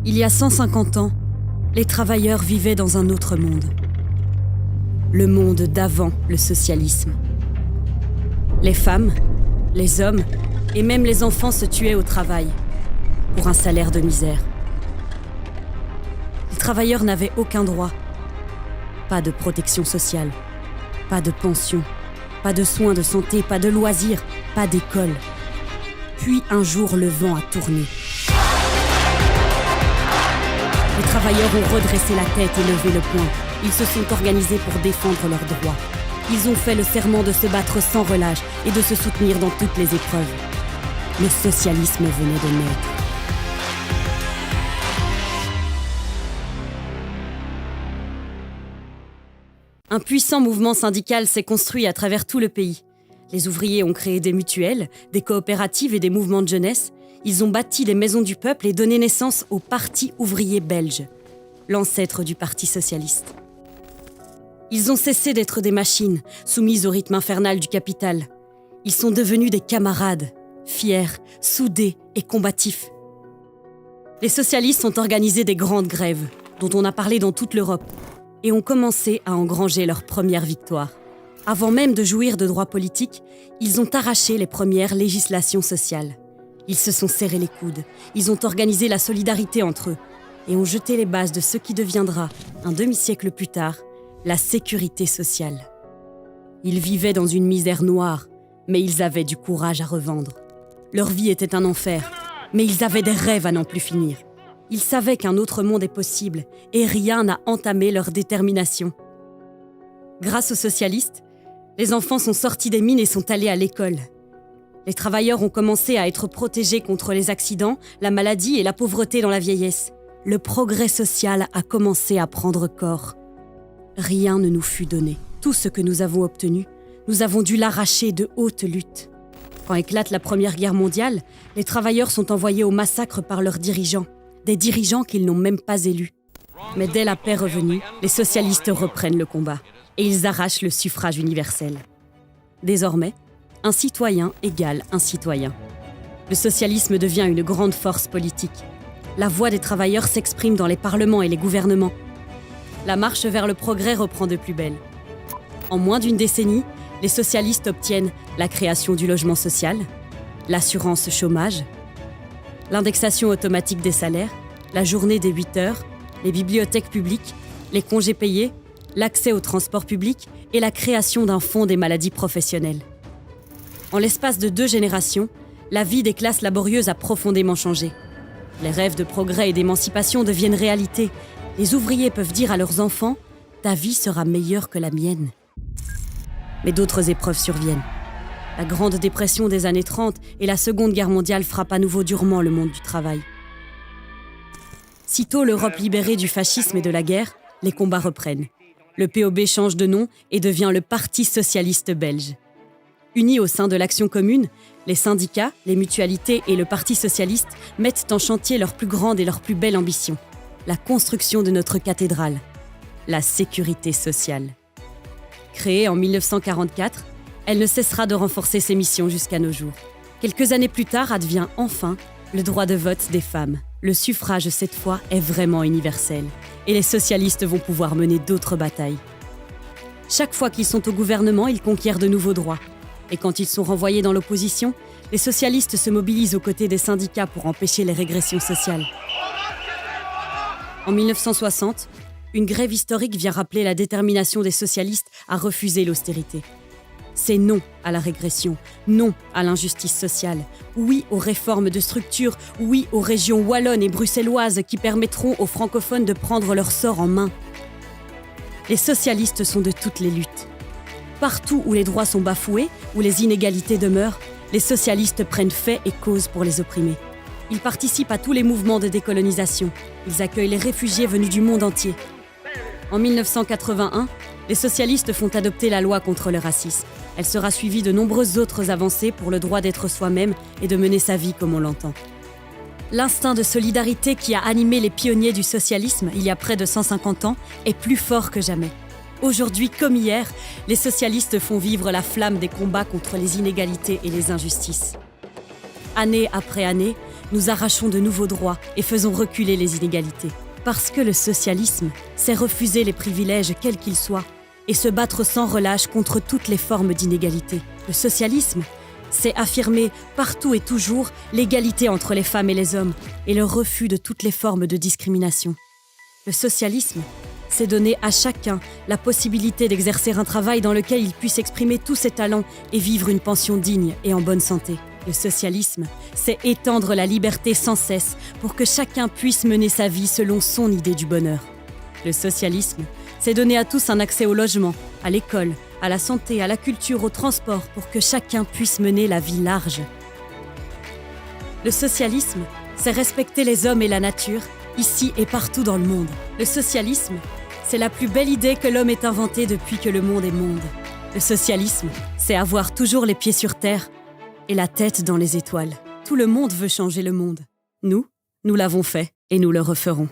Il y a 150 ans, les travailleurs vivaient dans un autre monde. Le monde d'avant le socialisme. Les femmes, les hommes et même les enfants se tuaient au travail, pour un salaire de misère. Les travailleurs n'avaient aucun droit. Pas de protection sociale, pas de pension, pas de soins de santé, pas de loisirs, pas d'école. Puis un jour, le vent a tourné. Les travailleurs ont redressé la tête et levé le poing. Ils se sont organisés pour défendre leurs droits. Ils ont fait le serment de se battre sans relâche et de se soutenir dans toutes les épreuves. Le socialisme venait de naître. Un puissant mouvement syndical s'est construit à travers tout le pays. Les ouvriers ont créé des mutuelles, des coopératives et des mouvements de jeunesse. Ils ont bâti des maisons du peuple et donné naissance au Parti ouvrier belge, l'ancêtre du Parti socialiste. Ils ont cessé d'être des machines, soumises au rythme infernal du capital. Ils sont devenus des camarades, fiers, soudés et combatifs. Les socialistes ont organisé des grandes grèves, dont on a parlé dans toute l'Europe, et ont commencé à engranger leur première victoire. Avant même de jouir de droits politiques, ils ont arraché les premières législations sociales. Ils se sont serrés les coudes, ils ont organisé la solidarité entre eux et ont jeté les bases de ce qui deviendra, un demi-siècle plus tard, la sécurité sociale. Ils vivaient dans une misère noire, mais ils avaient du courage à revendre. Leur vie était un enfer, mais ils avaient des rêves à n'en plus finir. Ils savaient qu'un autre monde est possible et rien n'a entamé leur détermination. Grâce aux socialistes, les enfants sont sortis des mines et sont allés à l'école. Les travailleurs ont commencé à être protégés contre les accidents, la maladie et la pauvreté dans la vieillesse. Le progrès social a commencé à prendre corps. Rien ne nous fut donné. Tout ce que nous avons obtenu, nous avons dû l'arracher de haute lutte. Quand éclate la Première Guerre mondiale, les travailleurs sont envoyés au massacre par leurs dirigeants. Des dirigeants qu'ils n'ont même pas élus. Mais dès la paix revenue, les socialistes reprennent le combat et ils arrachent le suffrage universel. Désormais, un citoyen égale un citoyen. Le socialisme devient une grande force politique. La voix des travailleurs s'exprime dans les parlements et les gouvernements. La marche vers le progrès reprend de plus belle. En moins d'une décennie, les socialistes obtiennent la création du logement social, l'assurance chômage, l'indexation automatique des salaires, la journée des 8 heures, les bibliothèques publiques, les congés payés, l'accès au transport public et la création d'un fonds des maladies professionnelles. En l'espace de 2 générations, la vie des classes laborieuses a profondément changé. Les rêves de progrès et d'émancipation deviennent réalité. Les ouvriers peuvent dire à leurs enfants « Ta vie sera meilleure que la mienne ». Mais d'autres épreuves surviennent. La Grande Dépression des années 30 et la Seconde Guerre mondiale frappent à nouveau durement le monde du travail. Sitôt l'Europe libérée du fascisme et de la guerre, les combats reprennent. Le POB change de nom et devient le Parti socialiste belge. Unis au sein de l'Action commune, les syndicats, les mutualités et le Parti socialiste mettent en chantier leur plus grande et leur plus belle ambition, la construction de notre cathédrale, la sécurité sociale. Créée en 1944, elle ne cessera de renforcer ses missions jusqu'à nos jours. Quelques années plus tard advient enfin le droit de vote des femmes. Le suffrage, cette fois, est vraiment universel. Et les socialistes vont pouvoir mener d'autres batailles. Chaque fois qu'ils sont au gouvernement, ils conquièrent de nouveaux droits. Et quand ils sont renvoyés dans l'opposition, les socialistes se mobilisent aux côtés des syndicats pour empêcher les régressions sociales. En 1960, une grève historique vient rappeler la détermination des socialistes à refuser l'austérité. C'est non à la régression, non à l'injustice sociale, oui aux réformes de structure, oui aux régions wallonnes et bruxelloises qui permettront aux francophones de prendre leur sort en main. Les socialistes sont de toutes les luttes. Partout où les droits sont bafoués, où les inégalités demeurent, les socialistes prennent fait et cause pour les opprimés. Ils participent à tous les mouvements de décolonisation. Ils accueillent les réfugiés venus du monde entier. En 1981, les socialistes font adopter la loi contre le racisme. Elle sera suivie de nombreuses autres avancées pour le droit d'être soi-même et de mener sa vie comme on l'entend. L'instinct de solidarité qui a animé les pionniers du socialisme il y a près de 150 ans est plus fort que jamais. Aujourd'hui comme hier, les socialistes font vivre la flamme des combats contre les inégalités et les injustices. Année après année, nous arrachons de nouveaux droits et faisons reculer les inégalités. Parce que le socialisme, c'est refuser les privilèges quels qu'ils soient et se battre sans relâche contre toutes les formes d'inégalité. Le socialisme, c'est affirmer partout et toujours l'égalité entre les femmes et les hommes et le refus de toutes les formes de discrimination. Le socialisme, c'est donner à chacun la possibilité d'exercer un travail dans lequel il puisse exprimer tous ses talents et vivre une pension digne et en bonne santé. Le socialisme, c'est étendre la liberté sans cesse pour que chacun puisse mener sa vie selon son idée du bonheur. Le socialisme, c'est donner à tous un accès au logement, à l'école, à la santé, à la culture, au transport pour que chacun puisse mener la vie large. Le socialisme, c'est respecter les hommes et la nature, ici et partout dans le monde. Le socialisme, c'est la plus belle idée que l'homme ait inventée depuis que le monde est monde. Le socialisme, c'est avoir toujours les pieds sur terre et la tête dans les étoiles. Tout le monde veut changer le monde. Nous l'avons fait et nous le referons.